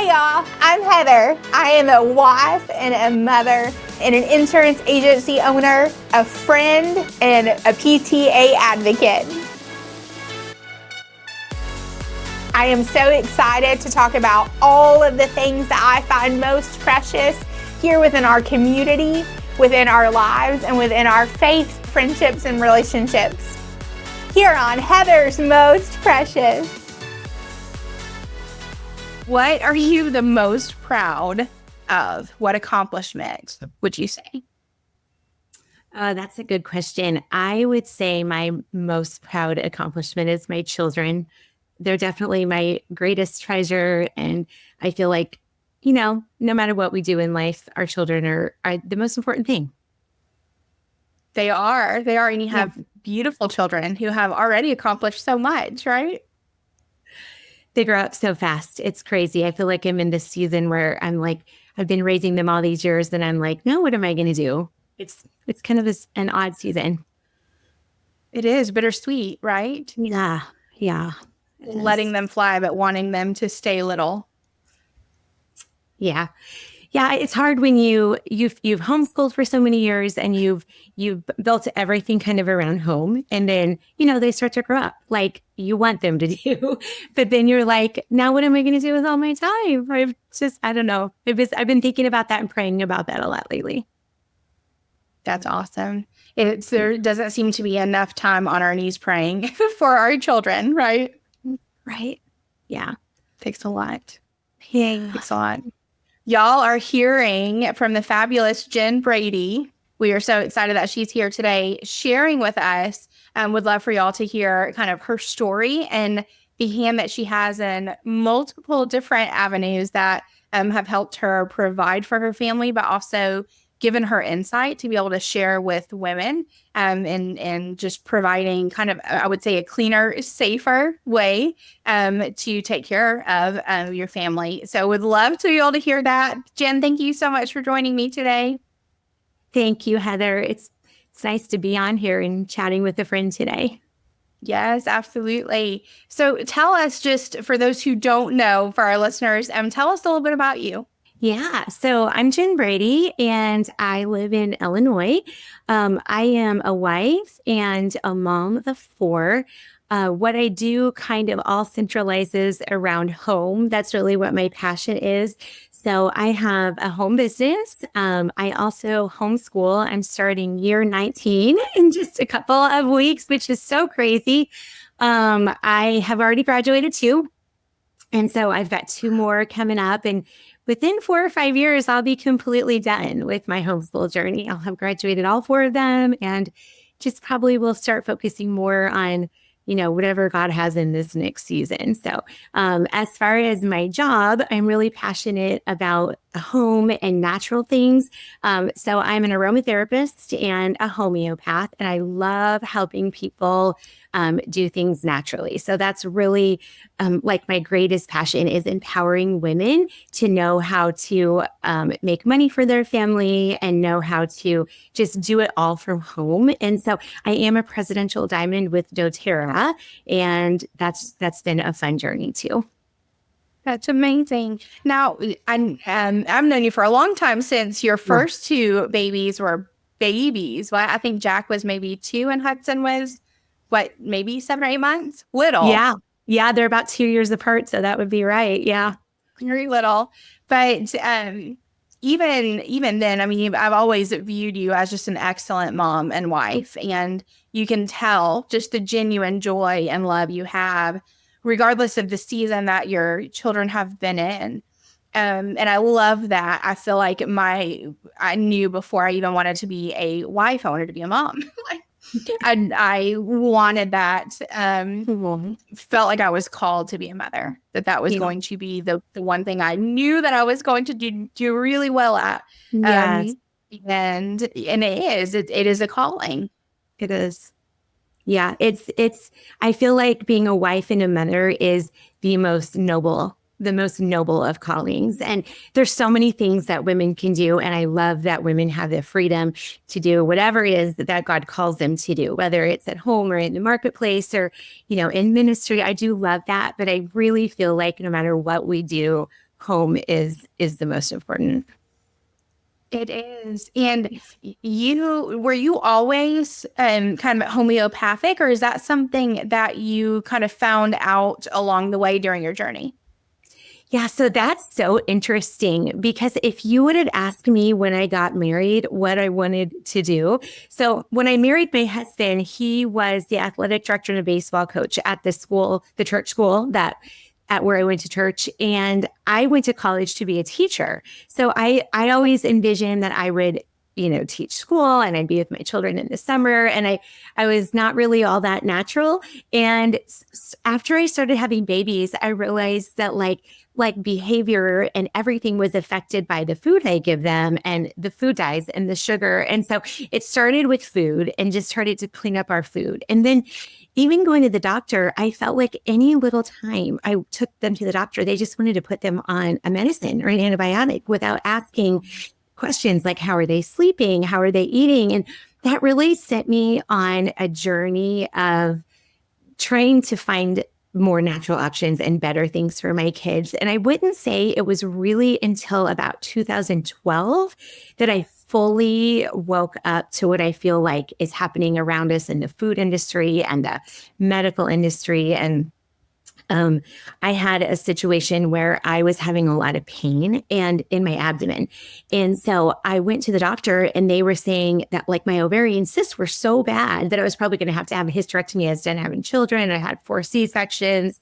Hey y'all, I'm Heather. I am a wife and a mother and an insurance agency owner, a friend, and a PTA advocate. I am so excited to talk about all of the things that I find most precious here within our community, within our lives, and within our faith, friendships, and relationships. Here on Heather's Most Precious. What are you the most proud of? What accomplishment would you say? That's a good question. I would say my most proud accomplishment is my children. They're definitely my greatest treasure. And I feel like, no matter what we do in life, our children are the most important thing. They are. And you have beautiful children who have already accomplished so much, right? They grow up so fast. It's crazy. I feel like I'm in this season where I'm like, I've been raising them all these years and I'm like, no, what am I going to do? It's kind of an odd season. It is bittersweet, right? Yeah. Letting them fly, but wanting them to stay little. Yeah. It's hard when you've homeschooled for so many years and you've built everything kind of around home, and then they start to grow up like you want them to do, but then you're like, now what am I going to do with all my time? I don't know. I've been thinking about that and praying about that a lot lately. That's awesome. There doesn't seem to be enough time on our knees praying for our children, right? Right. Yeah. Takes a lot. Yeah. Takes a lot. Y'all are hearing from the fabulous Jen Brady. We are so excited that she's here today sharing with us. Would love for y'all to hear kind of her story and the hand that she has in multiple different avenues that have helped her provide for her family, but also given her insight to be able to share with women and just providing kind of, I would say, a cleaner, safer way to take care of your family. So would love to be able to hear that. Jen, thank you so much for joining me today. Thank you, Heather. It's nice to be on here and chatting with a friend today. Yes, absolutely. So tell us, just for those who don't know, for our listeners, tell us a little bit about you. Yeah. So I'm Jen Brady and I live in Illinois. I am a wife and a mom of 4. What I do kind of all centralizes around home. That's really what my passion is. So I have a home business. I also homeschool. I'm starting year 19 in just a couple of weeks, which is so crazy. I have already graduated 2. And so I've got 2 more coming up, and within 4 or 5 years, I'll be completely done with my homeschool journey. I'll have graduated all 4 of them and just probably will start focusing more on, whatever God has in this next season. So as far as my job, I'm really passionate about home and natural things. So I'm an aromatherapist and a homeopath, and I love helping people do things naturally. So that's really like my greatest passion is empowering women to know how to make money for their family and know how to just do it all from home. And so I am a presidential diamond with doTERRA, and that's been a fun journey too. That's amazing. Now, I've known you for a long time, since your first 2 babies were babies. Well, I think Jack was maybe 2 and Hudson was, maybe 7 or 8 months? Little. Yeah, they're about 2 years apart, so that would be right. Yeah. Very little. But even then, I've always viewed you as just an excellent mom and wife. And you can tell just the genuine joy and love you have, regardless of the season that your children have been in. And I love that. I feel like I knew before I even wanted to be a wife, I wanted to be a mom. I wanted that. Felt like I was called to be a mother, that was going to be the one thing I knew that I was going to do really well at. Yes. And it is a calling. It is. Yeah, I feel like being a wife and a mother is the most noble of callings. And there's so many things that women can do. And I love that women have the freedom to do whatever it is that God calls them to do, whether it's at home or in the marketplace or, in ministry. I do love that. But I really feel like no matter what we do, home is the most important. It is. And you were you always kind of homeopathic, or is that something that you kind of found out along the way during your journey? Yeah, so that's so interesting because if you would have asked me when I got married what I wanted to do. So when I married my husband, he was the athletic director and a baseball coach at the school, the church school that at where I went to church. And I went to college to be a teacher. So I always envisioned that I would, teach school and I'd be with my children in the summer. And I was not really all that natural. And after I started having babies, I realized that like behavior and everything was affected by the food I give them and the food dyes and the sugar. And so it started with food and just started to clean up our food. And then even going to the doctor, I felt like any little time I took them to the doctor, they just wanted to put them on a medicine or an antibiotic without asking questions like, how are they sleeping? How are they eating? And that really set me on a journey of trying to find more natural options and better things for my kids. And I wouldn't say it was really until about 2012 that I fully woke up to what I feel like is happening around us in the food industry and the medical industry. And I had a situation where I was having a lot of pain and in my abdomen. And so I went to the doctor and they were saying that like my ovarian cysts were so bad that I was probably going to have a hysterectomy. I was done having children. I had 4 C-sections.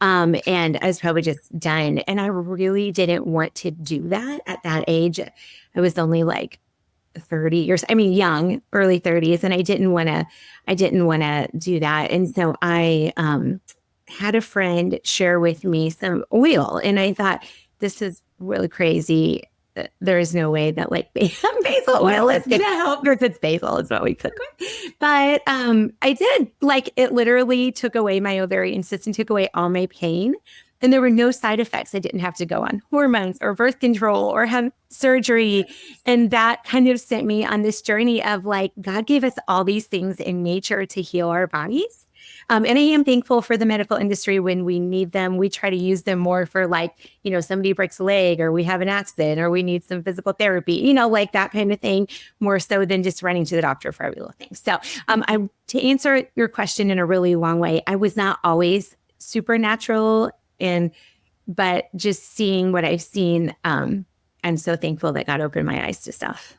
And I was probably just done. And I really didn't want to do that at that age. I was only like 30 years, I mean, young, early 30s. And I didn't want to do that. And so I, had a friend share with me some oil, and I thought, this is really crazy. There is no way that like basil oil is going to help. Or if it's basil, is what we cook with. But I did. Like it literally took away my ovarian cyst and took away all my pain. And there were no side effects. I didn't have to go on hormones or birth control or have surgery. And that kind of sent me on this journey of like, God gave us all these things in nature to heal our bodies. And I am thankful for the medical industry when we need them. We try to use them more for like, somebody breaks a leg or we have an accident or we need some physical therapy, like that kind of thing, more so than just running to the doctor for every little thing. So to answer your question in a really long way, I was not always supernatural, but just seeing what I've seen, I'm so thankful that God opened my eyes to stuff.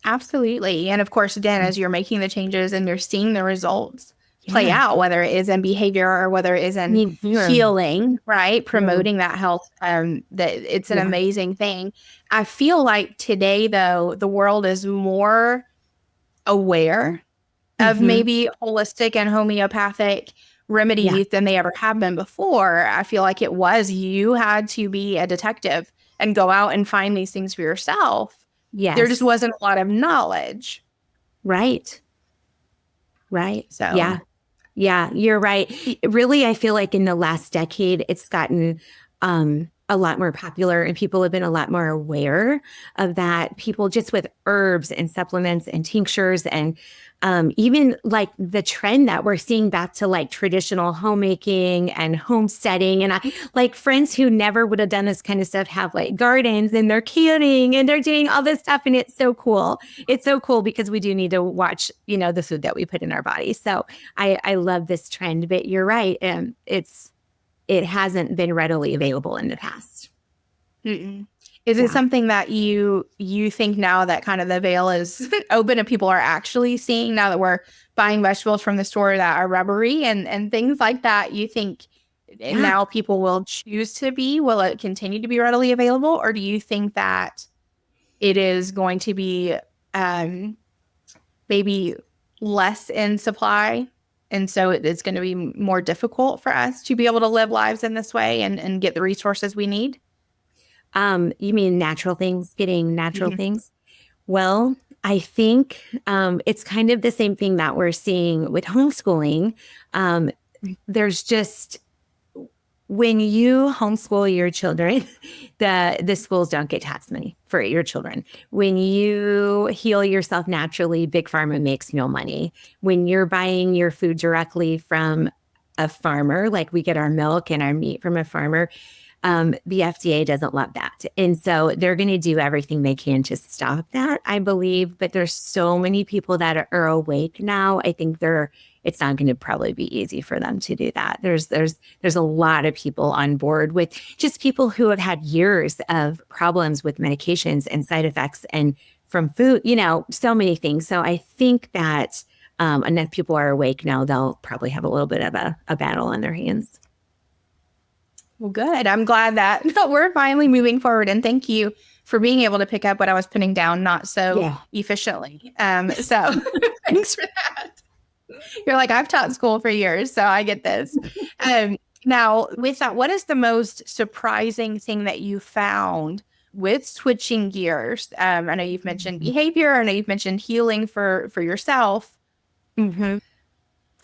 Absolutely. And of course, again, as you're making the changes and you're seeing the results play out, whether it is in behavior or whether it is in healing, right? Promoting that health, that it's an amazing thing. I feel like today, though, the world is more aware of maybe holistic and homeopathic remedies than they ever have been before. I feel like you had to be a detective and go out and find these things for yourself. Yes. There just wasn't a lot of knowledge. Right. So, yeah, you're right. Really, I feel like in the last decade, it's gotten a lot more popular and people have been a lot more aware of that. People just with herbs and supplements and tinctures and even like the trend that we're seeing back to like traditional homemaking and homesteading. And I like friends who never would have done this kind of stuff have like gardens and they're canning and they're doing all this stuff. And it's so cool. It's so cool because we do need to watch, the food that we put in our bodies. So I love this trend, but you're right. It hasn't been readily available in the past. Mm-mm. Is it something that you think now that kind of the veil is open and people are actually seeing now that we're buying vegetables from the store that are rubbery and things like that, you think now people will will it continue to be readily available? Or do you think that it is going to be maybe less in supply? And so it's going to be more difficult for us to be able to live lives in this way and get the resources we need? You mean natural things, getting natural things? Well, I think it's kind of the same thing that we're seeing with homeschooling. There's just, when you homeschool your children, the schools don't get tax money for your children. When you heal yourself naturally, Big Pharma makes no money. When you're buying your food directly from a farmer, like we get our milk and our meat from a farmer, The FDA doesn't love that. And so they're going to do everything they can to stop that, I believe. But there's so many people that are awake now. I think it's not going to probably be easy for them to do that. There's a lot of people on board with just people who have had years of problems with medications and side effects and from food, so many things. So I think that enough people are awake now, they'll probably have a little bit of a battle on their hands. Well, good. I'm glad that we're finally moving forward. And thank you for being able to pick up what I was putting down not so Yeah. efficiently. So thanks for that. You're like, I've taught school for years, so I get this. Now, with that, what is the most surprising thing that you found with switching gears? I know you've mentioned behavior. I know you've mentioned healing for yourself. Mm-hmm.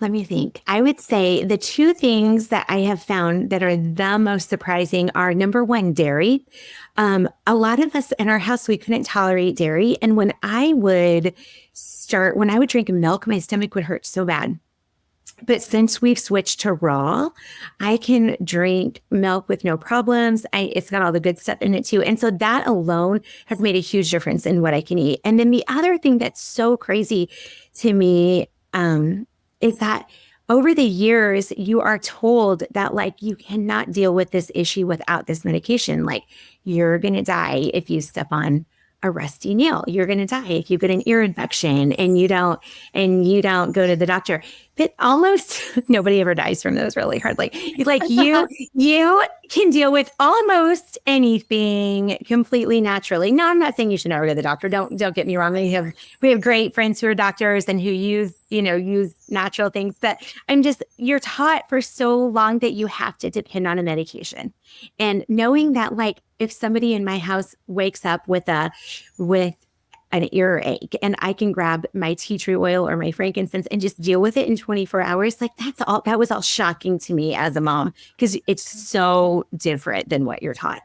Let me think. I would say the two things that I have found that are the most surprising are number one, dairy. A lot of us in our house, we couldn't tolerate dairy. And when I would drink milk, my stomach would hurt so bad. But since we've switched to raw, I can drink milk with no problems. It's got all the good stuff in it too. And so that alone has made a huge difference in what I can eat. And then the other thing that's so crazy to me, is that over the years, you are told that like you cannot deal with this issue without this medication. Like you're going to die if you step on a rusty nail. You're going to die if you get an ear infection and you don't go to the doctor. But almost nobody ever dies from those really hard. Like you can deal with almost anything completely naturally. No, I'm not saying you should never go to the doctor. Don't get me wrong. We have great friends who are doctors and who use natural things. But you're taught for so long that you have to depend on a medication. And knowing that, like, if somebody in my house wakes up with an earache and I can grab my tea tree oil or my frankincense and just deal with it in 24 hours, like that was all shocking to me as a mom because it's so different than what you're taught.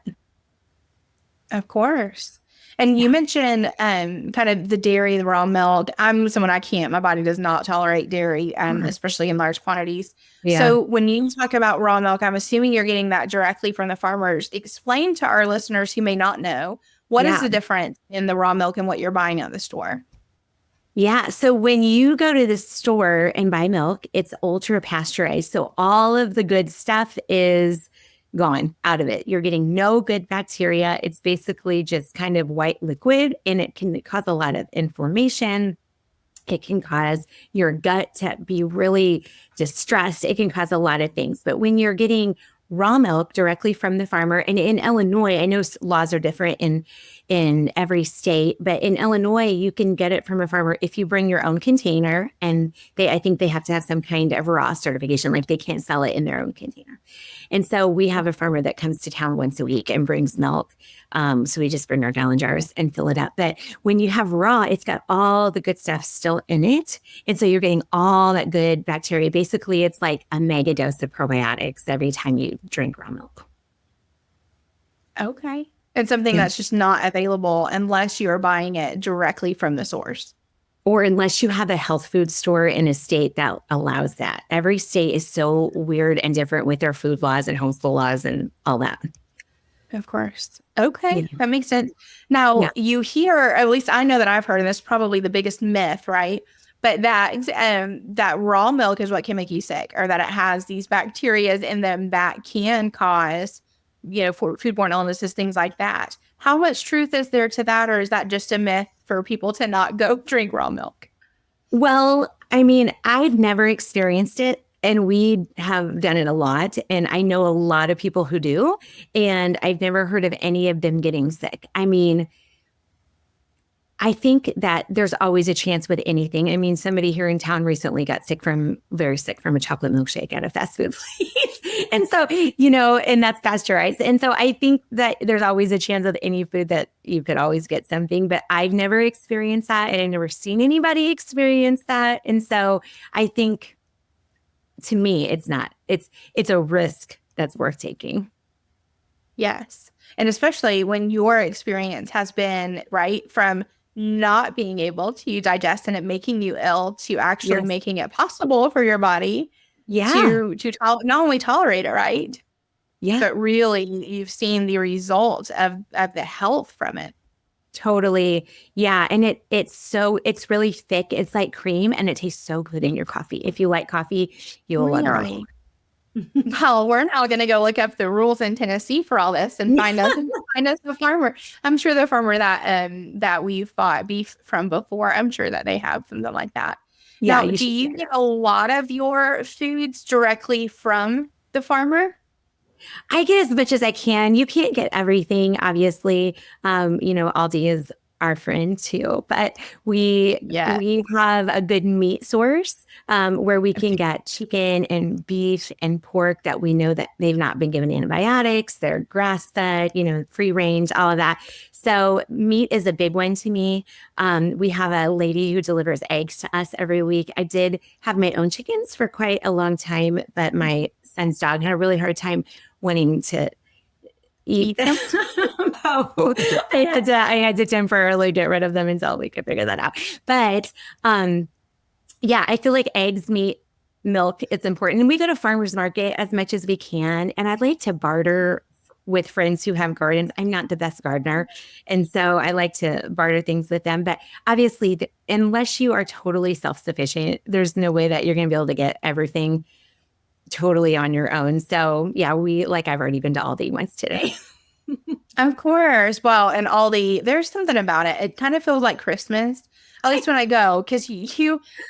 Of course. And you mentioned kind of the dairy, the raw milk. I'm someone my body does not tolerate dairy, especially in large quantities. Yeah. So when you talk about raw milk, I'm assuming you're getting that directly from the farmers. Explain to our listeners who may not know, what is the difference in the raw milk and what you're buying at the store? Yeah. So when you go to the store and buy milk, it's ultra pasteurized. So all of the good stuff is gone out of it. You're getting no good bacteria. It's basically just kind of white liquid, and it can cause a lot of inflammation. It can cause your gut to be really distressed. It can cause a lot of things. But when you're getting raw milk directly from the farmer, and in Illinois, I know laws are different in every state, but in Illinois, you can get it from a farmer if you bring your own container, and I think they have to have some kind of raw certification, like they can't sell it in their own container. And so we have a farmer that comes to town once a week and brings milk. So we just bring our gallon jars and fill it up. But when you have raw, it's got all the good stuff still in it. And so you're getting all that good bacteria. Basically, it's like a mega dose of probiotics every time you drink raw milk. Okay. And something that's just not available unless you are buying it directly from the source. Or unless you have a health food store in a state that allows that. Every state is so weird and different with their food laws and homeschool laws and all that. Of course. Okay. Yeah. That makes sense. Now, you hear, at least I know that I've heard, and this is probably the biggest myth, right? But that raw milk is what can make you sick, or that it has these bacteria in them that can cause, for foodborne illnesses, things like that. How much truth is there to that, or is that just a myth for people to not go drink raw milk? Well, I mean, I've never experienced it, and we have done it a lot, and I know a lot of people who do, and I've never heard of any of them getting sick. I mean, I think that there's always a chance with anything. I mean, somebody here in town recently got very sick from a chocolate milkshake at a fast food place. And so, and that's pasteurized. And so I think that there's always a chance with any food that you could always get something, but I've never experienced that, and I've never seen anybody experience that. And so I think, to me, it's a risk that's worth taking. Yes. And especially when your experience has been right from not being able to digest and it making you ill to actually making it possible for your body to not only tolerate it, right? Yeah. but really you've seen the results of the health from it. Totally. Yeah. And it's really thick. It's like cream and it tastes so good in your coffee. If you like coffee, you will love Really? it. Well, we're now going to go look up the rules in Tennessee for all this and find us the farmer. I'm sure the farmer that we've bought beef from before, I'm sure that they have something like that. Yeah, Now, you do should. you get a lot of your foods directly from the farmer? I get as much as I can. You can't get everything, obviously. Aldi is our friend too, but we Yeah. we have a good meat source where we can get chicken and beef and pork that we know that they've not been given antibiotics, they're grass fed, free range, all of that. So meat is a big one to me. We have a lady who delivers eggs to us every week. I did have my own chickens for quite a long time, but my son's dog had a really hard time wanting to eat Eat them? so I had to temporarily get rid of them until we could figure that out. But yeah, I feel like eggs, meat, milk, it's important. And we go to farmers market as much as we can. And I'd like to barter with friends who have gardens. I'm not the best gardener. And so I like to barter things with them. But obviously, unless you are totally self-sufficient, there's no way that you're going to be able to get everything totally on your own. So yeah, I've already been to Aldi once today. Of course. Well, and Aldi, there's something about it. It kind of feels like Christmas, at least when I go, because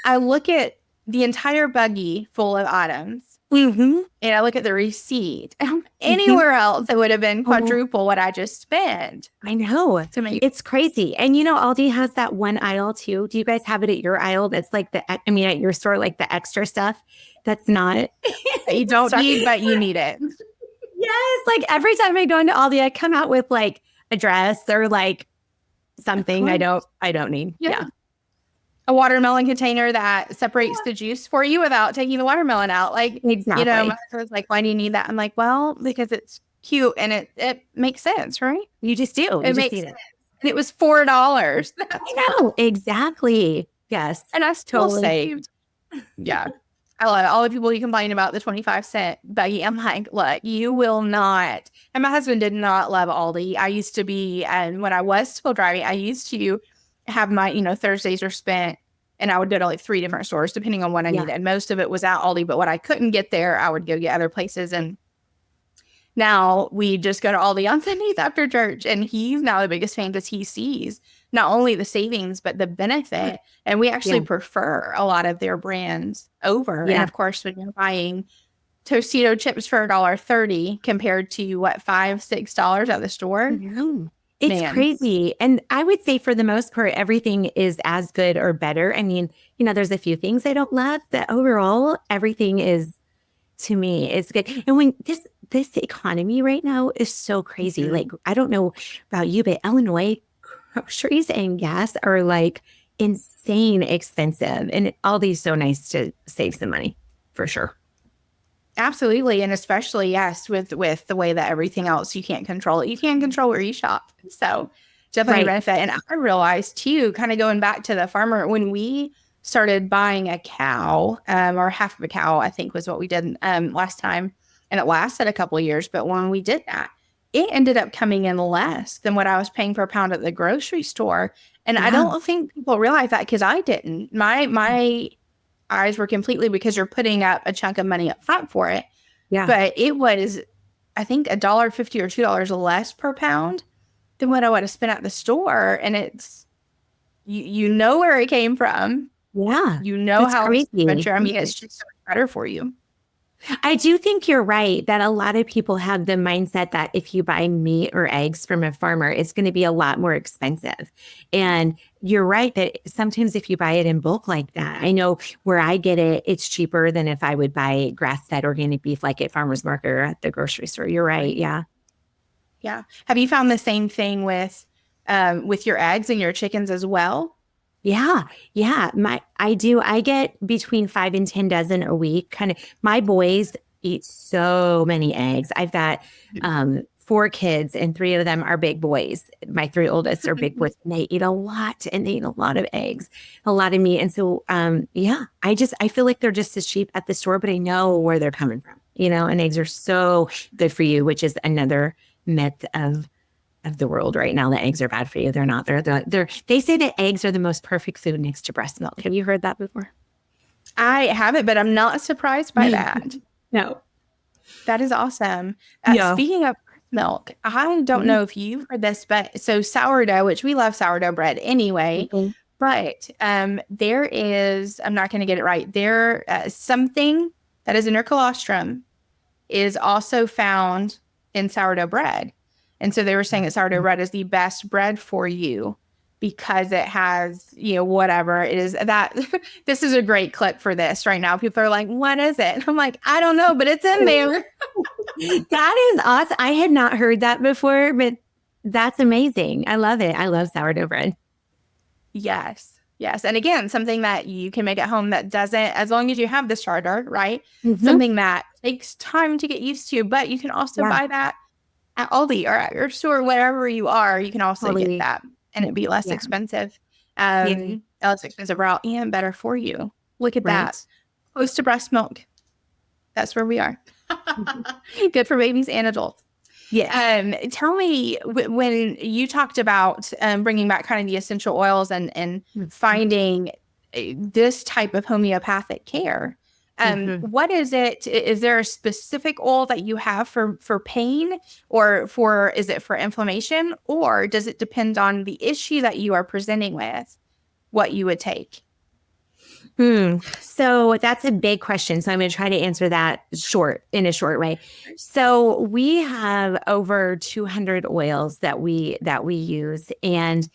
I look at the entire buggy full of items, Mm-hmm. and I look at the receipt. Mm-hmm. Anywhere else, it would have been Oh, quadruple what I just spent I know. to make. It's crazy. And Aldi has that one aisle too. Do you guys have it at your aisle? That's like at your store, like the extra stuff that's not. You don't Sorry. need, but you need it. Yes. Like every time I go into Aldi, I come out with like a dress or like something I don't need. Yeah. A watermelon container that separates the juice for you without taking the watermelon out. Like, Exactly. my husband's like, why do you need that? I'm like, well, because it's cute and it makes sense, right? You just do. You It just makes need sense. it. And it was $4. I know. Exactly. Yes. And I still Totally. saved. Yeah. I love it. All the people you complain about the 25-cent buggy. I'm like, look, you will not. And my husband did not love Aldi. I used to be, and when I was still driving, I used to have my, Thursdays are spent, and I would go to like 3 different stores depending on what I Yeah. needed. Most of it was at Aldi, but what I couldn't get there, I would go get other places. And now we just go to Aldi on Sundays after church, and he's now the biggest fan because he sees not only the savings but the benefit, and we actually prefer a lot of their brands over. And of course, when you're buying Tostito chips for $1.30 compared to what, $5-6 at the store, It's crazy. And I would say for the most part, everything is as good or better. I mean, there's a few things I don't love, but overall, everything is, to me, is good. And when this economy right now is so crazy. Mhm. Like, I don't know about you, but Illinois groceries and gas are like insane expensive. And Aldi's so nice to save some money, for sure. Absolutely. And especially, yes, with the way that everything else, you can't control it. You can't control where you shop. So definitely benefit. And I realized too, kind of going back to the farmer, when we started buying a cow, or half of a cow, I think was what we did last time. And it lasted a couple of years. But when we did that, it ended up coming in less than what I was paying per pound at the grocery store. And I don't think people realize that, because I didn't. My eyes were completely, because you're putting up a chunk of money up front for it. Yeah. But it was, I think, $1.50 or $2 less per pound than what I would have spent at the store. And it's, you know where it came from. Yeah. You know That's how crazy. I mean, it's just so much better for you. I do think you're right that a lot of people have the mindset that if you buy meat or eggs from a farmer, it's going to be a lot more expensive. And you're right that sometimes if you buy it in bulk like that, I know where I get it, it's cheaper than if I would buy grass-fed organic beef like at farmer's market or at the grocery store. You're right. Yeah. Yeah. Have you found the same thing with your eggs and your chickens as well? Yeah. Yeah. I do. I get between 5 and 10 dozen a week. Kind of, my boys eat so many eggs. I've got 4 kids and 3 of them are big boys. My 3 oldest are big boys, and they eat a lot, and they eat a lot of eggs, a lot of meat. And so, I feel like they're just as cheap at the store, but I know where they're coming from. and eggs are so good for you, which is another myth of the world right now that eggs are bad for you. They're not. They say that eggs are the most perfect food next to breast milk. Have you heard that before? I haven't, but I'm not surprised by that. No. That is awesome. Yeah. Speaking of milk, I don't know if you've heard this, but so sourdough, which we love sourdough bread anyway, Mhm. but there is, I'm not going to get it right. There, something that is in your colostrum is also found in sourdough bread. And so they were saying that sourdough bread is the best bread for you because it has, whatever it is that this is a great clip for this right now. People are like, what is it? I'm like, I don't know, but it's in there. That is awesome. I had not heard that before, but that's amazing. I love it. I love sourdough bread. Yes. Yes. And again, something that you can make at home that doesn't, as long as you have the starter, right? Mm-hmm. Something that takes time to get used to, but you can also Yeah, buy that at Aldi or at your store, wherever you are. You can also get totally. that and it'd be less Yeah. expensive. Yeah. Less expensive route and better for you. Look at Right. that. Close to breast milk. That's where we are. Mhm. Good for babies and adults. Yes. Tell me when you talked about bringing back kind of the essential oils and Mhm. finding this type of homeopathic care. Mhm. What is it? Is there a specific oil that you have for pain, or is it for inflammation, or does it depend on the issue that you are presenting with? What you would take? So that's a big question. So I'm going to try to answer that in a short way. So we have over 200 oils that we use, and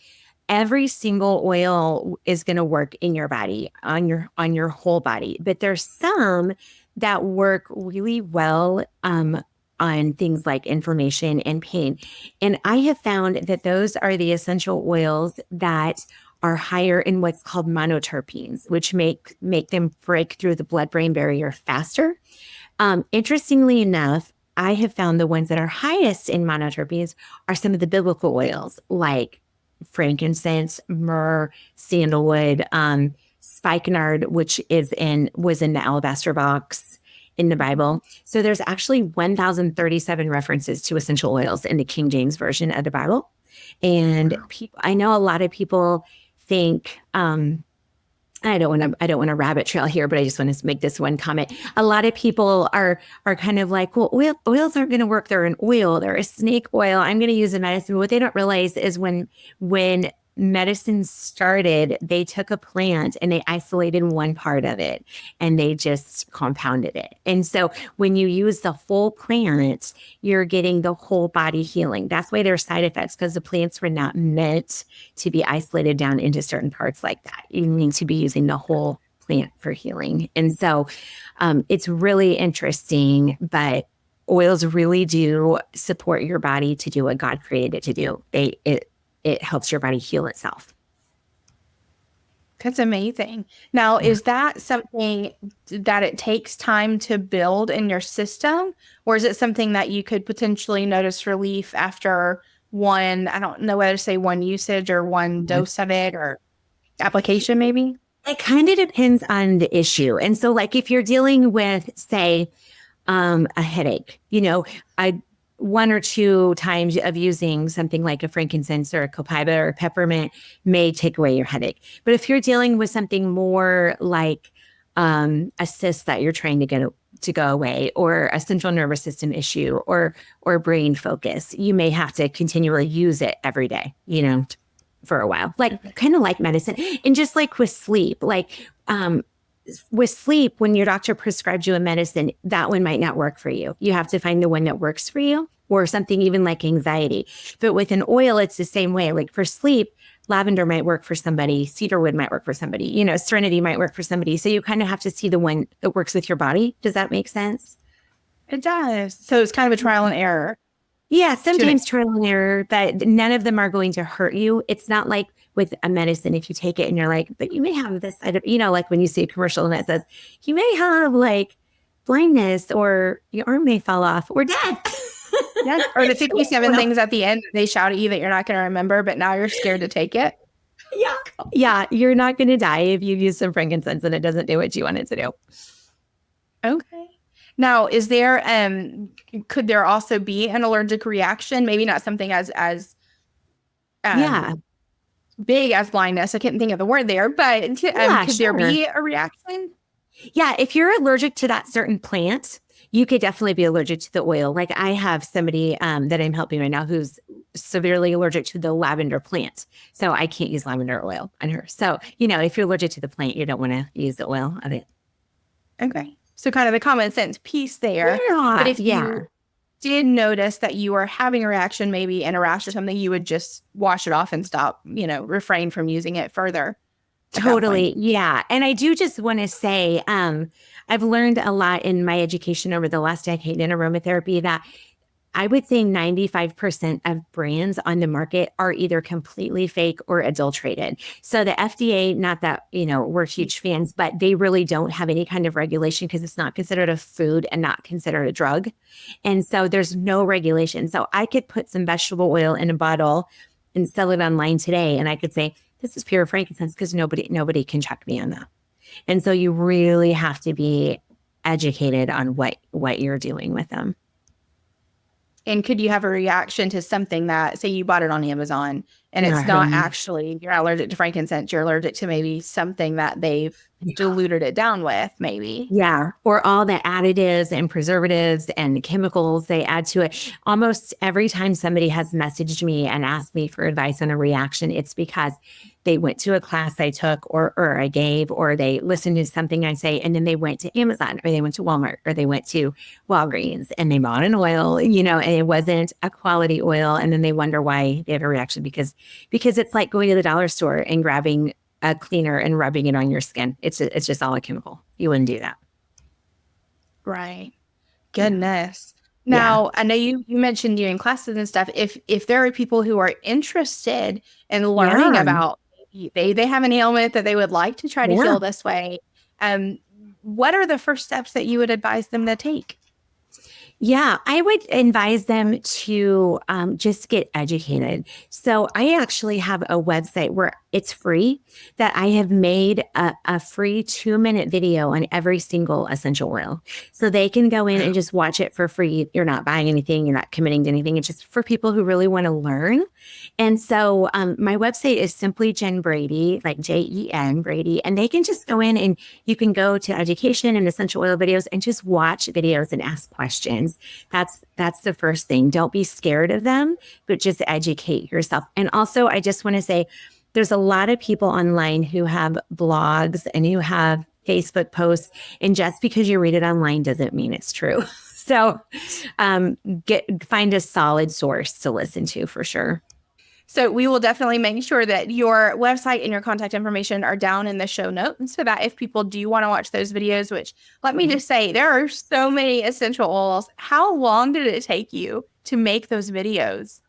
every single oil is going to work in your body, on your whole body. But there's some that work really well on things like inflammation and pain. And I have found that those are the essential oils that are higher in what's called monoterpenes, which make them break through the blood-brain barrier faster. Interestingly enough, I have found the ones that are highest in monoterpenes are some of the biblical oils like frankincense, myrrh, sandalwood, spikenard, which was in the alabaster box in the Bible. So there's actually 1,037 references to essential oils in the King James version of the Bible. And I know a lot of people think I don't want to rabbit trail here, but I just want to make this one comment. A lot of people are kind of like, well, oils aren't going to work. They're an oil. They're a snake oil. I'm going to use a medicine. But what they don't realize is when medicine started, they took a plant and they isolated one part of it and they just compounded it. And so when you use the whole plant, you're getting the whole body healing. That's why there's side effects, because the plants were not meant to be isolated down into certain parts like that. You need to be using the whole plant for healing. And so it's really interesting, but oils really do support your body to do what God created it to do. It helps your body heal itself. That's amazing. Now, Yeah. is that something that it takes time to build in your system, or is it something that you could potentially notice relief after one, I don't know whether to say one usage or one dose of it or application, maybe? It kind of depends on the issue. And so, like, if you're dealing with, say, a headache, I one or two times of using something like a frankincense or a copaiba or a peppermint may take away your headache. But if you're dealing with something more like a cyst that you're trying to get to go away, or a central nervous system issue, or brain focus, you may have to continually use it every day, for a while, like kind of like medicine. And just like with sleep, with sleep, when your doctor prescribes you a medicine, that one might not work for you. You have to find the one that works for you, or something even like anxiety. But with an oil, it's the same way. Like for sleep, lavender might work for somebody, cedarwood might work for somebody, serenity might work for somebody. So you kind of have to see the one that works with your body. Does that make sense? It does. So it's kind of a trial and error. Yeah, sometimes trial and error, but none of them are going to hurt you. It's not like with a medicine, if you take it and you're like, but you may have this, like when you see a commercial and it says, you may have like blindness, or your arm may fall off, or death. Yes. Or the 57 things at the end, they shout at you that you're not going to remember, but now you're scared to take it. Yeah. Yeah, you're not going to die if you use some frankincense and it doesn't do what you want it to do. Okay. Now, is there could there also be an allergic reaction? Maybe not something as Yeah. um big as blindness. I couldn't think of the word there, but Yeah, could there sure. be a reaction? Yeah, if you're allergic to that certain plant, you could definitely be allergic to the oil. Like I have somebody that I'm helping right now who's severely allergic to the lavender plant. So I can't use lavender oil on her. So, if you're allergic to the plant, you don't want to use the oil of it. Okay. So kind of the common sense piece there. But Yeah. if Yeah. you did notice that you were having a reaction, maybe in a rash or something, you would just wash it off and stop, refrain from using it further at that point. Totally. Yeah. And I do just want to say, I've learned a lot in my education over the last decade in aromatherapy that I would say 95% of brands on the market are either completely fake or adulterated. So the FDA, not that, we're huge fans, but they really don't have any kind of regulation because it's not considered a food and not considered a drug. And so there's no regulation. So I could put some vegetable oil in a bottle and sell it online today. And I could say, this is pure frankincense because nobody can check me on that. And so you really have to be educated on what you're doing with them. And could you have a reaction to something that, say you bought it on Amazon and it's not Um, actually, you're allergic to frankincense, you're allergic to maybe something that they've diluted it down with, maybe? Yeah. Or all the additives and preservatives and chemicals they add to it. Almost every time somebody has messaged me and asked me for advice on a reaction, it's because they went to a class I took or I gave, or they listened to something I say, and then they went to Amazon or they went to Walmart or they went to Walgreens and they bought an oil, and it wasn't a quality oil. And then they wonder why they have a reaction because it's like going to the dollar store and grabbing a cleaner and rubbing it on your skin. It's just all a chemical. You wouldn't do that. Right. Yeah. Goodness. Yeah. Now, I know you mentioned doing classes and stuff. If there are people who are interested in learning Yeah. about they have an ailment that they would like to try to Yeah. heal this way, um, what are the first steps that you would advise them to take? Yeah, I would advise them to just get educated. So I actually have a website where it's free that I have made a free 2-minute video on every single essential oil. So they can go in and just watch it for free. You're not buying anything, you're not committing to anything. It's just for people who really want to learn. And so my website is simply Jen Brady, like Jen Brady, and they can just go in and you can go to education and essential oil videos and just watch videos and ask questions. That's the first thing. Don't be scared of them, but just educate yourself. And also, I just want to say there's a lot of people online who have blogs and who have Facebook posts, and just because you read it online doesn't mean it's true. So, find a solid source to listen to for sure. So we will definitely make sure that your website and your contact information are down in the show notes so that if people do want to watch those videos, which let me just say, there are so many essential oils. How long did it take you to make those videos?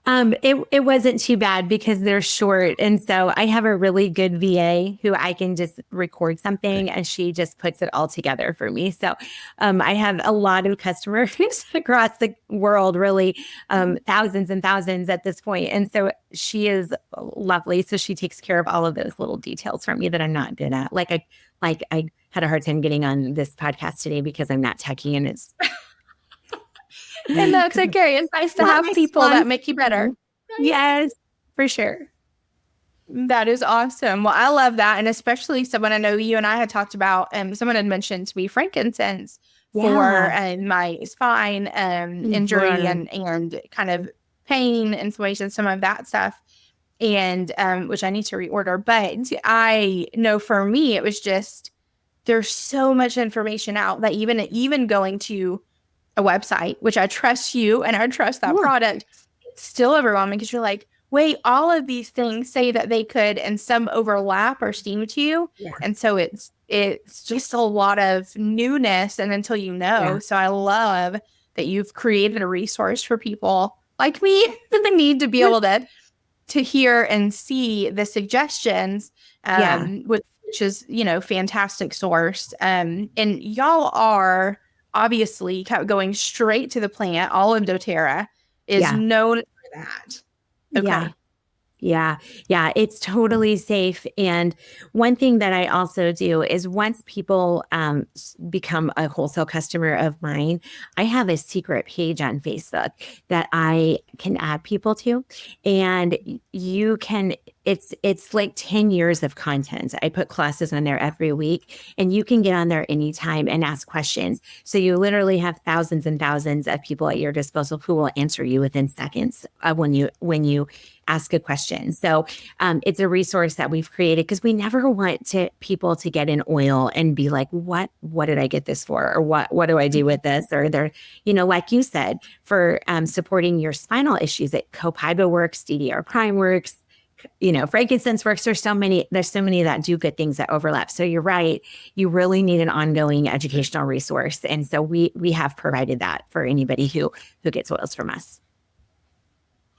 It wasn't too bad because they're short. And so I have a really good VA who I can just record something and she just puts it all together for me. So I have a lot of customers across the world, really thousands and thousands at this point. And so she is lovely. So she takes care of all of those little details for me that I'm not good at. Like I had a hard time getting on this podcast today because I'm not techie and it's And that's okay. It's nice to not have my people strong that make you better. suit. Yes, for sure. That is awesome. Well, I love that. And especially someone I know you and I had talked about, someone had mentioned to me frankincense for Yeah. my spine injury For and kind of pain, inflammation, some of that stuff. And which I need to reorder. But I know for me, it was just there's so much information out that even going to a website, which I trust you and I trust that yeah. product, it's still overwhelming because you're like, wait, all of these things say that they could, and some overlap or seem to you. Yeah. And so it's just a lot of newness and until you know. Yeah. So I love that you've created a resource for people like me that need to be able to hear and see the suggestions, Yeah. which is, fantastic source. And y'all are obviously going straight to the plant. All of doTERRA is Yeah. known for that. Yeah. Okay. Yeah, yeah, it's totally safe. And one thing that I also do is once people become a wholesale customer of mine, I have a secret page on Facebook that I can add people to, and you can. It's like 10 years of content. I put classes on there every week, and you can get on there anytime and ask questions. So you literally have thousands and thousands of people at your disposal who will answer you within seconds when you ask a question. So it's a resource that we've created because we never want people to get in oil and be like, what did I get this for? Or what do I do with this? Or they're, like you said, for supporting your spinal issues, that Copaiba works, DDR Prime works, frankincense works. There's so many that do good things that overlap. So you're right. You really need an ongoing educational resource. And so we have provided that for anybody who gets oils from us.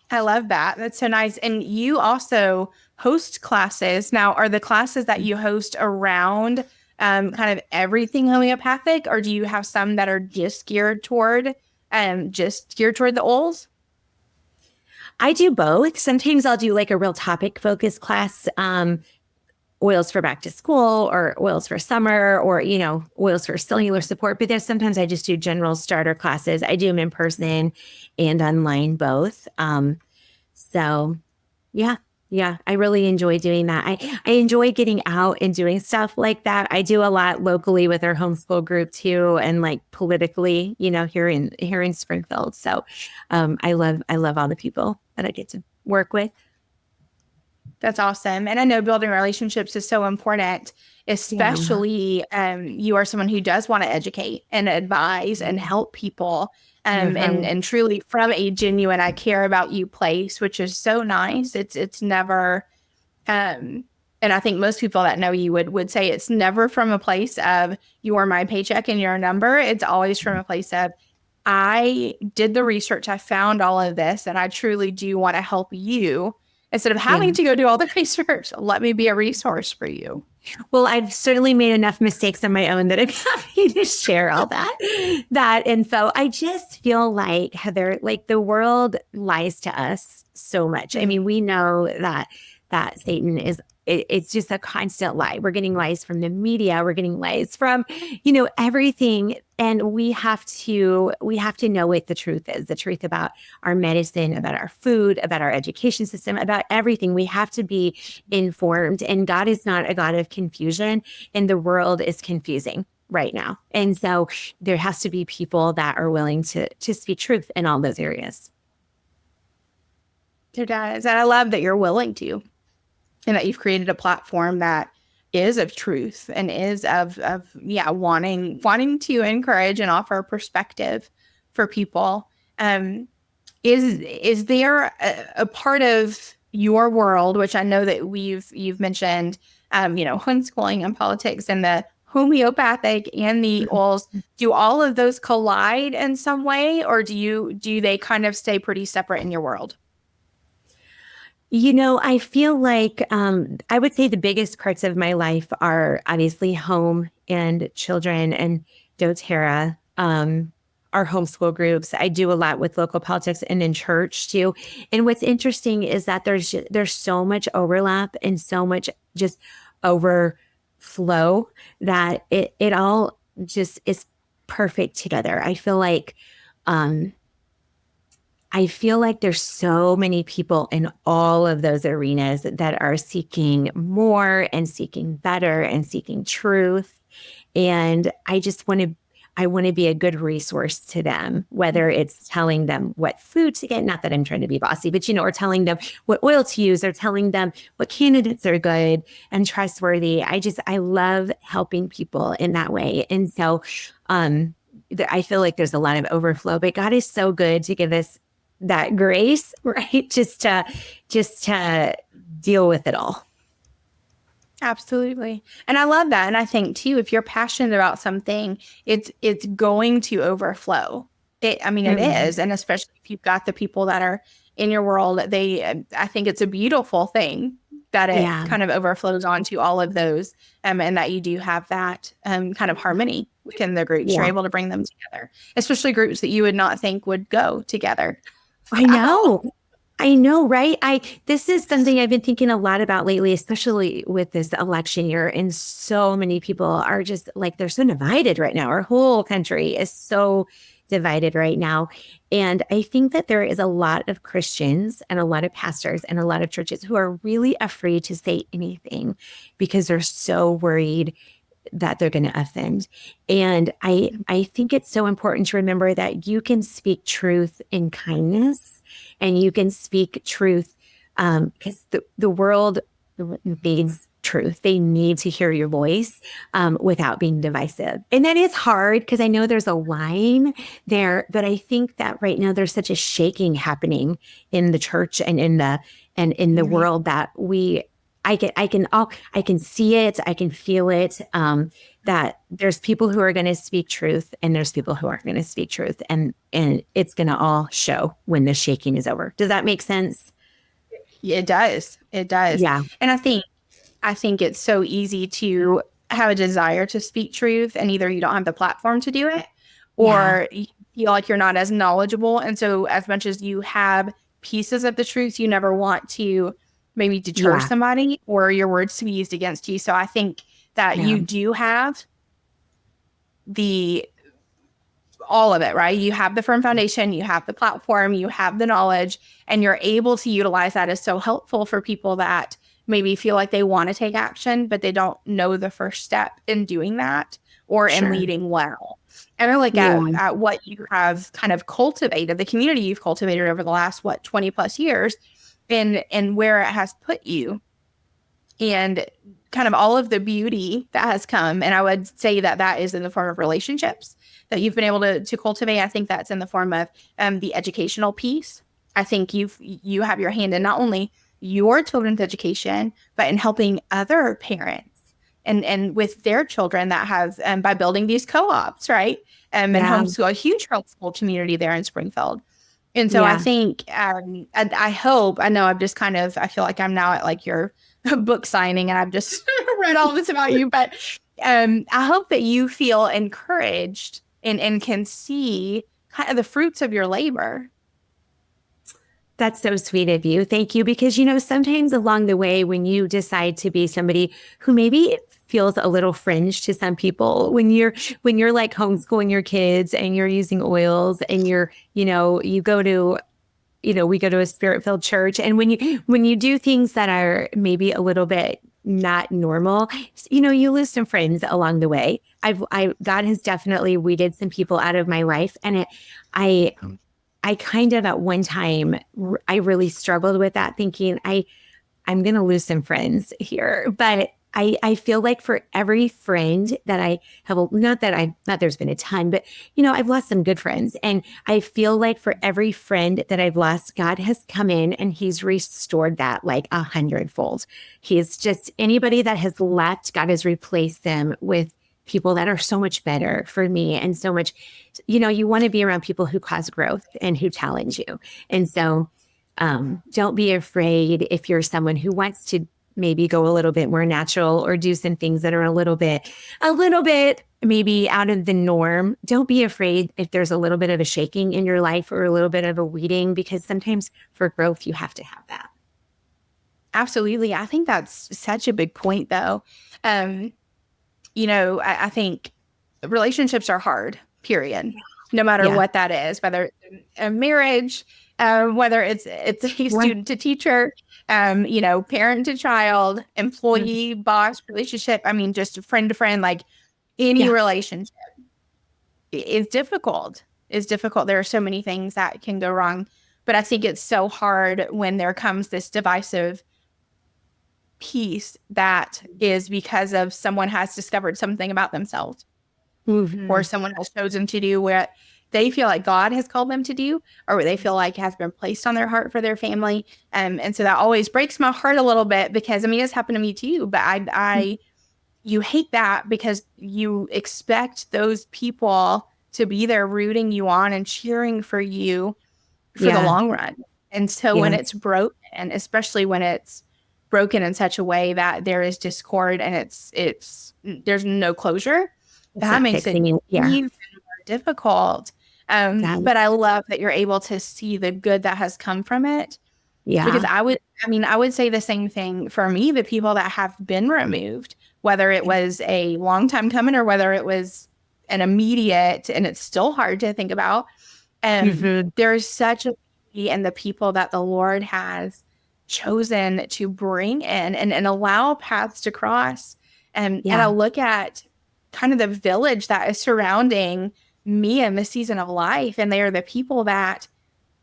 I love that. That's so nice. And you also host classes. Now, are the classes that you host around kind of everything homeopathic, or do you have some that are just geared toward the oils? I do both. Sometimes I'll do like a real topic focused class, oils for back to school or oils for summer or, oils for cellular support. But there's sometimes I just do general starter classes. I do them in person and online both. So yeah. Yeah, I really enjoy doing that. I enjoy getting out and doing stuff like that. I do a lot locally with our homeschool group too, and like politically, here in Springfield. So I love all the people that I get to work with. That's awesome. And I know building relationships is so important, Yeah. especially you are someone who does want to educate and advise and help people. Uh-huh. And truly from a genuine I care about you place, which is so nice. It's never and I think most people that know you would say it's never from a place of you are my paycheck and your number. It's always from a place of I did the research, I found all of this, and I truly do want to help you. Instead of Yeah. having to go do all the research, let me be a resource for you. Well, I've certainly made enough mistakes on my own that I'm happy to share all that info. I just feel like, Heather, like the world lies to us so much. I Mm. mean, we know that Satan is it's just a constant lie. We're getting lies from the media, we're getting lies from, everything. And we have to know what the truth is, the truth about our medicine, about our food, about our education system, about everything. We have to be informed. And God is not a God of confusion, and the world is confusing right now. And so there has to be people that are willing to speak truth in all those areas. There does. And I love that you're willing to, and that you've created a platform that is of truth and is of wanting to encourage and offer perspective for people. Um, is there a part of your world, which I know that you've mentioned, homeschooling and politics and the homeopathic and the oils, do all of those collide in some way, or do they kind of stay pretty separate in your world? I feel like I would say the biggest parts of my life are obviously home and children and doTERRA, our homeschool groups. I do a lot with local politics and in church too. And what's interesting is that there's so much overlap and so much just overflow that it all just is perfect together. Um, I feel like there's so many people in all of those arenas that are seeking more and seeking better and seeking truth. And I want to be a good resource to them, whether it's telling them what food to get, not that I'm trying to be bossy, but or telling them what oil to use or telling them what candidates are good and trustworthy. I love helping people in that way. And so I feel like there's a lot of overflow, but God is so good to give us that grace, right? Just to deal with it all. Absolutely. And I love that. And I think too, if you're passionate about something, it's going to overflow. It Mhm. is. And especially if you've got the people that are in your world, I think it's a beautiful thing that it Yeah. kind of overflows onto all of those, and that you do have that kind of harmony within the groups. You're Yeah. able to bring them together, especially groups that you would not think would go together I at all. know. I know, right? This is something I've been thinking a lot about lately, especially with this election year. And so many people are just like they're so divided right now. Our whole country is so divided right now. And I think that there is a lot of Christians and a lot of pastors and a lot of churches who are really afraid to say anything because they're so worried that they're going to offend. And I think it's so important to remember that you can speak truth in kindness and you can speak truth because the world needs truth. They need to hear your voice without being divisive. And that is hard because I know there's a line there, but I think that right now there's such a shaking happening in the church and in the world that I can see it, I can feel it. That there's people who are going to speak truth, and there's people who aren't going to speak truth, and it's going to all show when the shaking is over. Does that make sense? Yeah, it does. It does. Yeah, And I think it's so easy to have a desire to speak truth, and either you don't have the platform to do it, yeah, or you feel like you're not as knowledgeable. And so, as much as you have pieces of the truth, you never want to maybe deter yeah, somebody or your words to be used against you. So, I think that yeah, you do have the all of it, right? You have the firm foundation, you have the platform, you have the knowledge, and you're able to utilize that as so helpful for people that maybe feel like they want to take action, but they don't know the first step in doing that or in sure. leading well. And I look Yeah, at what you have kind of cultivated, the community you've cultivated over the last, 20 plus years, and where it has put you and kind of all of the beauty that has come. And I would say that that is in the form of relationships that you've been able to cultivate. I think that's in the form of the educational piece. I think you have your hand in not only your children's education, but in helping other parents and with their children that have by building these co-ops, right? And yeah, homeschool, a huge homeschool community there in Springfield. And so I yeah. think, I hope, I know I've just kind of, I feel like I'm now at like your book signing and I've just read all this about you, but I hope that you feel encouraged and can see kind of the fruits of your labor. That's so sweet of you. Thank you. Because, sometimes along the way, when you decide to be somebody who maybe feels a little fringe to some people, when you're like homeschooling your kids and you're using oils and you go to we go to a spirit-filled church. And when you do things that are maybe a little bit not normal, you lose some friends along the way. God has definitely weeded some people out of my life. And I, I kind of at one time, I really struggled with that thinking I'm going to lose some friends here. But I feel like for every friend that I have, not there's been a ton, but I've lost some good friends. And I feel like for every friend that I've lost, God has come in and he's restored that like 100-fold. He's just anybody that has left, God has replaced them with people that are so much better for me and so much, you want to be around people who cause growth and who challenge you. And so don't be afraid if you're someone who wants to maybe go a little bit more natural or do some things that are a little bit maybe out of the norm. Don't be afraid if there's a little bit of a shaking in your life or a little bit of a weeding, because sometimes for growth, you have to have that. Absolutely. I think that's such a big point, though. Um, I think relationships are hard, period. No matter Yeah. what that is, whether it's a marriage, whether it's a Right. student to teacher, parent to child, Mhm. employee, boss relationship. I mean, just friend to friend, like any Yeah. relationship is difficult. Is difficult. There are so many things that can go wrong, but I think it's so hard when there comes this divisive piece that is because of someone has discovered something about themselves or Mhm. someone has chosen to do what they feel like God has called them to do or what they feel like has been placed on their heart for their family. And so that always breaks my heart a little bit because I mean, it's happened to me too, but you hate that because you expect those people to be there rooting you on and cheering for you for the Yeah. long run. And so when Yeah. it's broken, and especially when it's broken in such a way that there is discord and it's there's no closure, It's that not makes it fixing you. Yeah. even more difficult. That, But I love that you're able to see the good that has come from it Because Yeah. I would say the same thing for me, the people that have been removed, whether it was a long time coming or whether it was an immediate, and it's still hard to think about. Hmm. There's such a beauty in the people that the Lord has chosen to bring in and allow paths to cross. And I Yeah. look at kind of the village that is surrounding me in this season of life, and they are the people that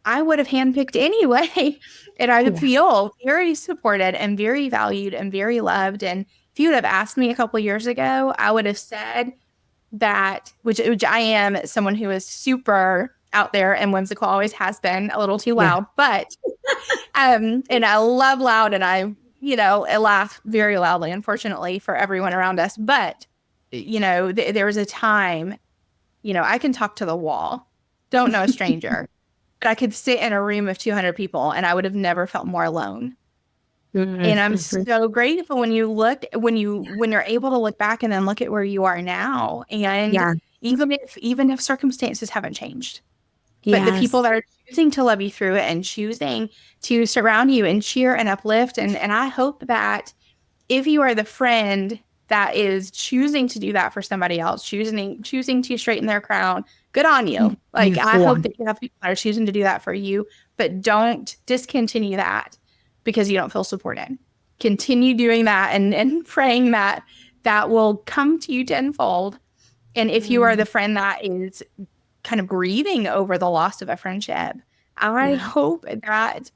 I would have handpicked anyway. And I Yeah. feel very supported and very valued and very loved. And if you would have asked me a couple years ago, I would have said that, which I am someone who is super out there and whimsical, always has been a little too Yeah. loud, but and I love loud, and I laugh very loudly, unfortunately, for everyone around us. But there was a time, I can talk to the wall, don't know a stranger, but I could sit in a room of 200 people and I would have never felt more alone. And I'm Mhm. so grateful when you're able to look back and then look at where you are now. And Yeah. even if circumstances haven't changed, but the people Yes. that are choosing to love you through it and choosing to surround you and cheer and uplift. And I hope that if you are the friend that is choosing to do that for somebody else, choosing to straighten their crown, good on you. Like, I Yeah. hope that you have people that are choosing to do that for you, but don't discontinue that because you don't feel supported. Continue doing that and praying that that will come to you tenfold. And if you are the Mm. friend that is kind of grieving over the loss of a friendship, I Yeah. hope that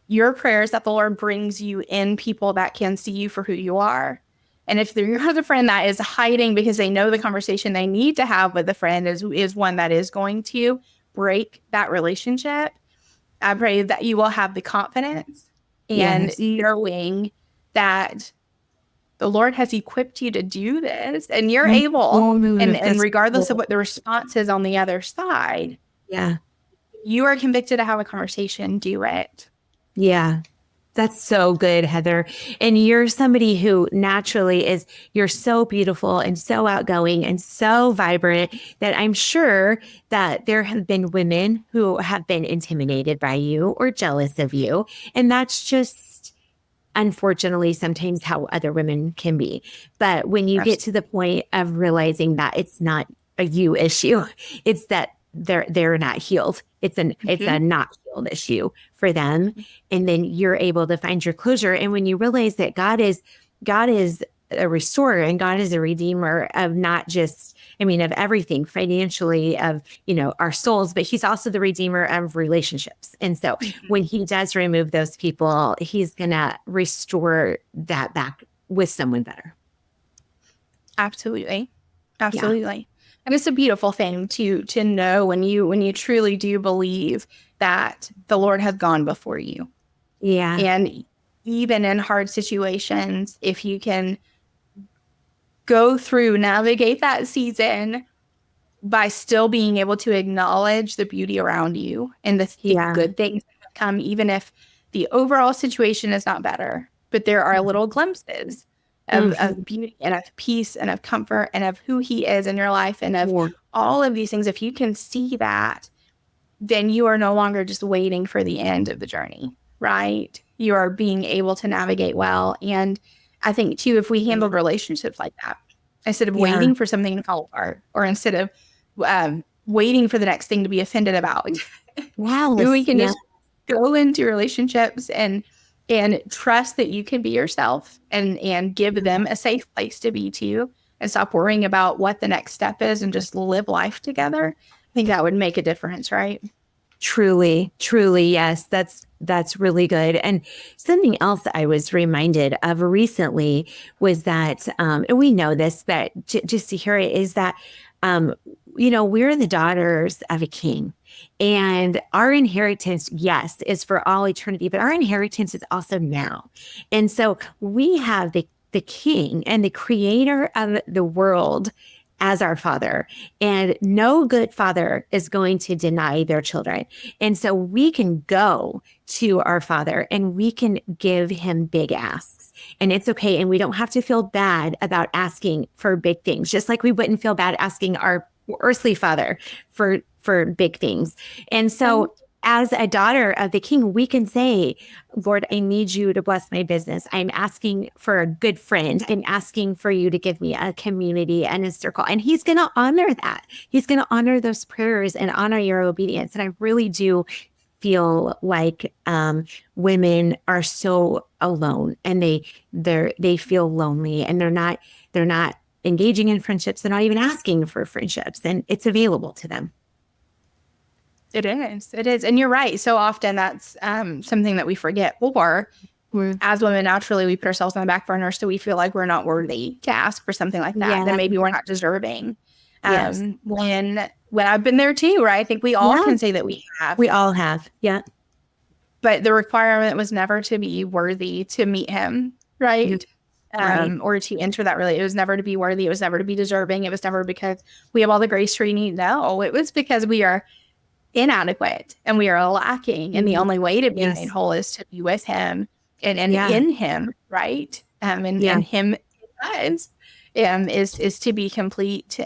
your prayers that the Lord brings you in people that can see you for who you are. And if you're the friend that is hiding because they know the conversation they need to have with the friend is one that is going to break that relationship, I pray that you will have the confidence and Yes. knowing that the Lord has equipped you to do this and you're Mm. able, and, Oh, and that's regardless of cool. what the response is on the other side, Yeah. you are convicted to have a conversation, do it. Yeah. That's so good, Heather. And you're somebody who naturally you're so beautiful and so outgoing and so vibrant that I'm sure that there have been women who have been intimidated by you or jealous of you. And that's just unfortunately sometimes how other women can be. But when you get to the point of realizing that it's not a you issue, it's that they're not healed. It's a Mhm. not healed issue for them. And then you're able to find your closure. And when you realize that God is a restorer and God is a redeemer of not just, I mean, of everything financially, of, our souls, but he's also the redeemer of relationships. And so when he does remove those people, he's going to restore that back with someone better. Absolutely. Yeah. Absolutely. And it's a beautiful thing to know when you truly do believe that the Lord has gone before you. Yeah. And even in hard situations, if you can go through, navigate that season by still being able to acknowledge the beauty around you and the Yeah. good things that have come, even if the overall situation is not better, but there are little glimpses Mhm. of beauty and of peace and of comfort and of who he is in your life and of Yeah. all of these things. If you can see that, then you are no longer just waiting for the end of the journey, right? You are being able to navigate well. And I think too, if we handled relationships like that, instead of Yeah. waiting for something to fall apart or instead of waiting for the next thing to be offended about, we Yes. can Yeah. just go into relationships and trust that you can be yourself and give them a safe place to be too and stop worrying about what the next step is and just live life together. I think that would make a difference, right? Truly, truly, yes, that's really good. And something else I was reminded of recently was that, and we know this, but just to hear it is that, um, we're the daughters of a king, and our inheritance, yes, is for all eternity, but our inheritance is also now, and so we have the king and the creator of the world as our father. And no good father is going to deny their children. And so we can go to our father and we can give him big asks. And it's okay. And we don't have to feel bad about asking for big things, just like we wouldn't feel bad asking our earthly father for big things. And so as a daughter of the king, we can say, Lord, I need you to bless my business. I'm asking for a good friend. I'm asking for you to give me a community and a circle. And he's going to honor that. He's going to honor those prayers and honor your obedience. And I really do feel like women are so alone, and they feel lonely, and they're not engaging in friendships. They're not even asking for friendships, and it's available to them. It is. It is. And you're right. So often that's something that we forget. Or as women, naturally, we put ourselves on the back burner. So we feel like we're not worthy to ask for something like that. Yeah. Then maybe we're not deserving. Yes. When I've been there too, right? I think we all can say that we have. We all have. Yeah. But the requirement was never to be worthy to meet him, right? Right. Or to enter that really. It was never to be worthy. It was never to be deserving. It was never because we have all the grace we need. No, it was because we are inadequate and we are lacking. And the only way to be made whole is to be with him and in him, right? And him in us is to be complete.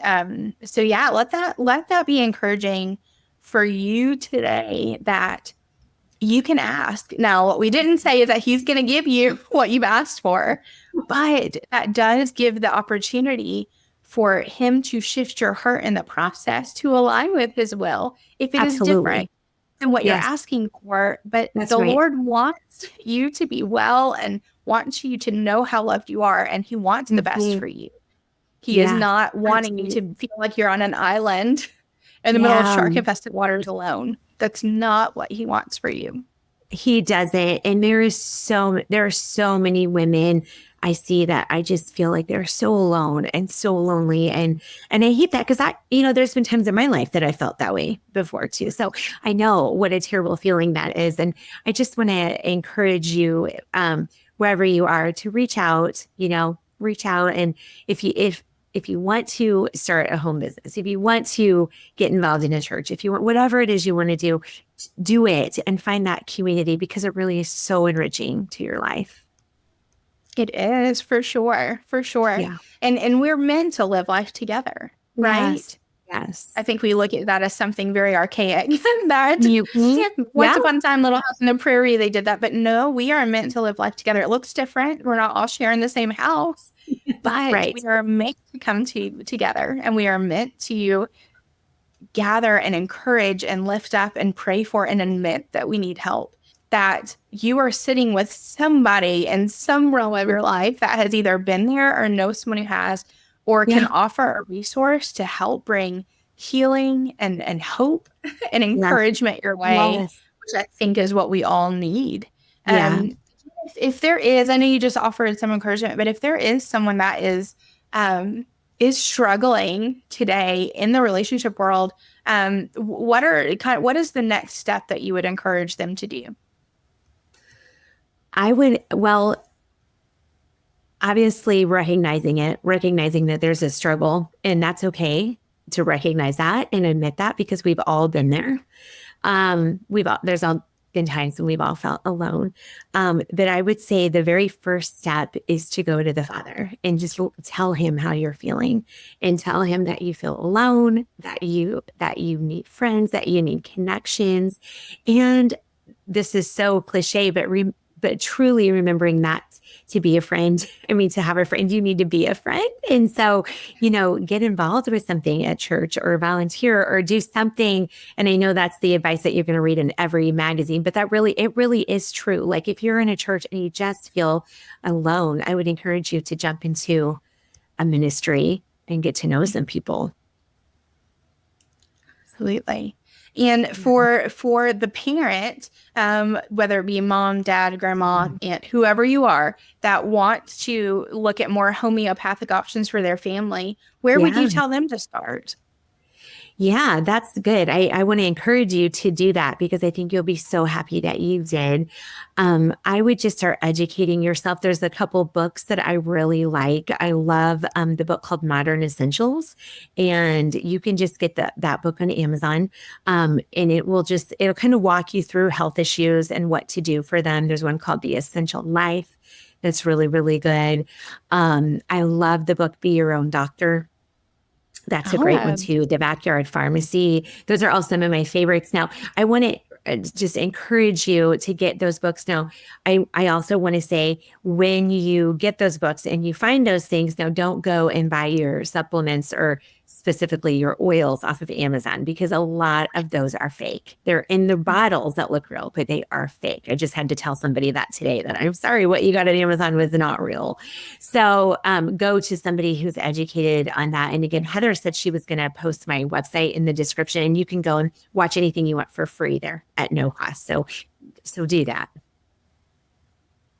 So yeah, let that be encouraging for you today, that you can ask. Now, what we didn't say is that he's going to give you what you've asked for, but that does give the opportunity for him to shift your heart in the process to align with his will if it is different than what you're asking for. But the Lord wants you to be well and wants you to know how loved you are, and he wants the best for you. He is not wanting you to feel like you're on an island in the middle of shark-infested waters alone. That's not what he wants for you. He doesn't. And there are so many women I see that I just feel like they're so alone and so lonely. And I hate that, because there's been times in my life that I felt that way before too. So I know what a terrible feeling that is. And I just want to encourage you, wherever you are, to reach out. And if you want to start a home business, if you want to get involved in a church, if you want, whatever it is you want to do it and find that community, because it really is so enriching to your life. It is, for sure. For sure. Yeah. And we're meant to live life together, right? Yes. I think we look at that as something very archaic. Once upon a time, Little House on the Prairie, they did that. But no, we are meant to live life together. It looks different. We're not all sharing the same house, but we are meant to come together, and we are meant to gather and encourage and lift up and pray for and admit that we need help. That you are sitting with somebody in some realm of your life that has either been there or knows someone who has, or can offer a resource to help bring healing and hope and encouragement your way, which I think is what we all need. If there is, I know you just offered some encouragement, but if there is someone that is struggling today in the relationship world, what is the next step that you would encourage them to do? Obviously recognizing that there's a struggle, and that's okay to recognize that and admit that, because we've all been there. There's all been times when we've all felt alone. But I would say the very first step is to go to the Father and just tell him how you're feeling, and tell him that you feel alone, that you need friends, that you need connections. And this is so cliche, but truly remembering that to be a friend, to have a friend, you need to be a friend. And so, get involved with something at church, or volunteer, or do something. And I know that's the advice that you're going to read in every magazine, but it really is true. Like, if you're in a church and you just feel alone, I would encourage you to jump into a ministry and get to know some people. Absolutely. And for the parent, whether it be mom, dad, grandma, aunt, whoever you are, that wants to look at more homeopathic options for their family, where would you tell them to start? Yeah, that's good. I want to encourage you to do that, because I think you'll be so happy that you did. I would just start educating yourself. There's a couple books that I really like. I love the book called Modern Essentials, and you can just get that book on Amazon. And it'll kind of walk you through health issues and what to do for them. There's one called The Essential Life that's really, really good. I love the book Be Your Own Doctor. That's a great one too. The Backyard Pharmacy. Those are all some of my favorites. Now, I want to just encourage you to get those books. Now, I also want to say, when you get those books and you find those things, now don't go and buy your supplements or specifically your oils off of Amazon, because a lot of those are fake. They're in the bottles that look real, but they are fake. I just had to tell somebody that today, that I'm sorry, what you got at Amazon was not real. So go to somebody who's educated on that. And again, Heather said she was going to post my website in the description, and you can go and watch anything you want for free there at no cost. So do that.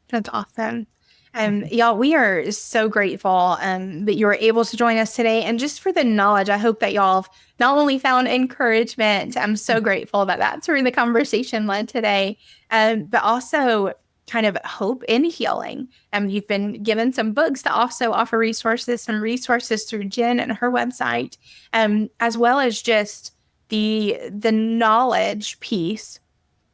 That's awesome. Y'all, we are so grateful that you were able to join us today. And just for the knowledge, I hope that y'all have not only found encouragement, I'm so grateful that that's where the conversation led today, but also kind of hope and healing. You've been given some books to also offer resources, some resources through Jen and her website, as well as just the knowledge piece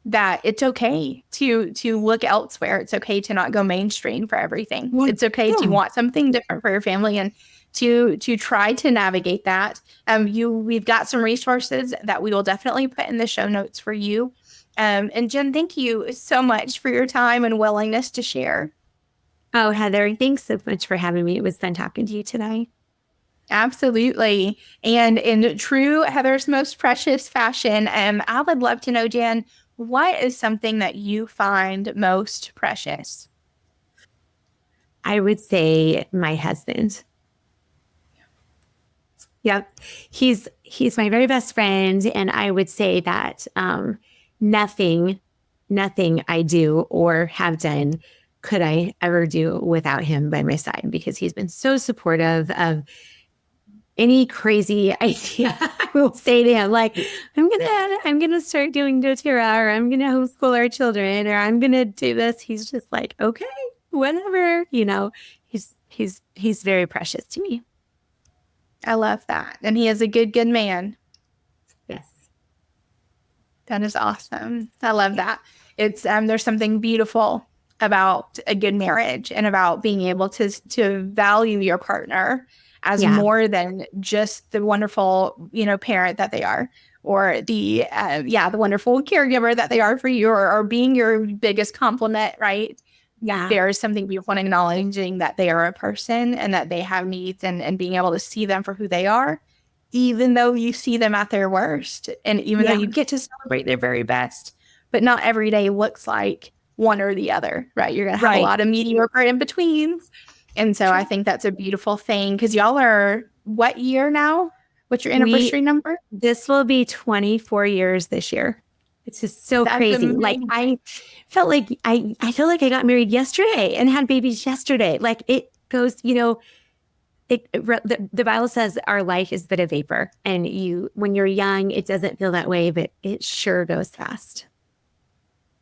that it's okay to look elsewhere. It's okay to not go mainstream for everything. It's okay to want something different for your family, and to try to navigate that. We've got some resources that we will definitely put in the show notes for you. And Jen, thank you so much for your time and willingness to share. Oh, Heather, thanks so much for having me. It was fun talking to you today. Absolutely. And in true Heather's Most Precious fashion, I would love to know, Jen, what is something that you find most precious? I would say my husband. Yep. He's my very best friend. And I would say that nothing I do or have done could I ever do without him by my side, because he's been so supportive of any crazy idea. I will say to him, like, I'm gonna start doing doTERRA, or I'm gonna homeschool our children, or I'm gonna do this. He's just like, okay, whatever. He's very precious to me. I love that. And he is a good man. Yes. That is awesome. I love that. It's there's something beautiful about a good marriage, and about being able to value your partner as more than just the wonderful, parent that they are, or the wonderful caregiver that they are for you, or being your biggest compliment, right? Yeah. There is something beautiful in acknowledging that they are a person and that they have needs, and being able to see them for who they are, even though you see them at their worst, and even though you get to celebrate their very best. But not every day looks like one or the other, right? You're going to have a lot of mediocre in between. And so I think that's a beautiful thing, because y'all are what year now? What's your anniversary number? This will be 24 years this year. It's just so crazy. Amazing. Like I feel like I got married yesterday and had babies yesterday. Like it goes, the Bible says our life is but a vapor, and when you're young, it doesn't feel that way, but it sure goes fast.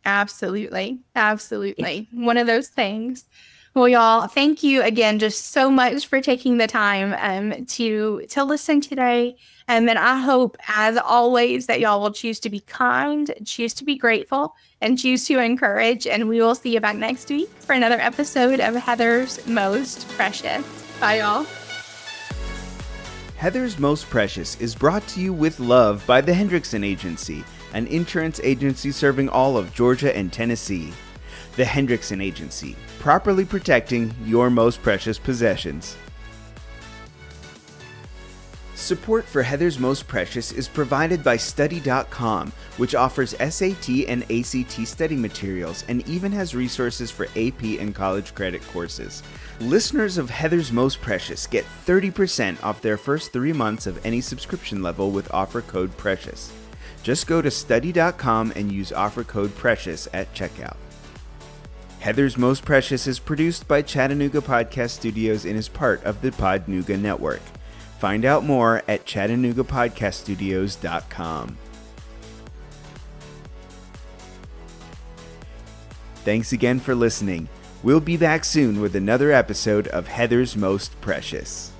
Absolutely. Absolutely. Yeah. One of those things. Well, y'all, thank you again just so much for taking the time to listen today. And I hope, as always, that y'all will choose to be kind, choose to be grateful, and choose to encourage. And we will see you back next week for another episode of Heather's Most Precious. Bye, y'all. Heather's Most Precious is brought to you with love by the Hendrickson Agency, an insurance agency serving all of Georgia and Tennessee. The Hendrickson Agency, properly protecting your most precious possessions. Support for Heather's Most Precious is provided by Study.com, which offers SAT and ACT study materials and even has resources for AP and college credit courses. Listeners of Heather's Most Precious get 30% off their first 3 months of any subscription level with offer code PRECIOUS. Just go to Study.com and use offer code PRECIOUS at checkout. Heather's Most Precious is produced by Chattanooga Podcast Studios and is part of the Podnooga Network. Find out more at ChattanoogaPodcastStudios.com. Thanks again for listening. We'll be back soon with another episode of Heather's Most Precious.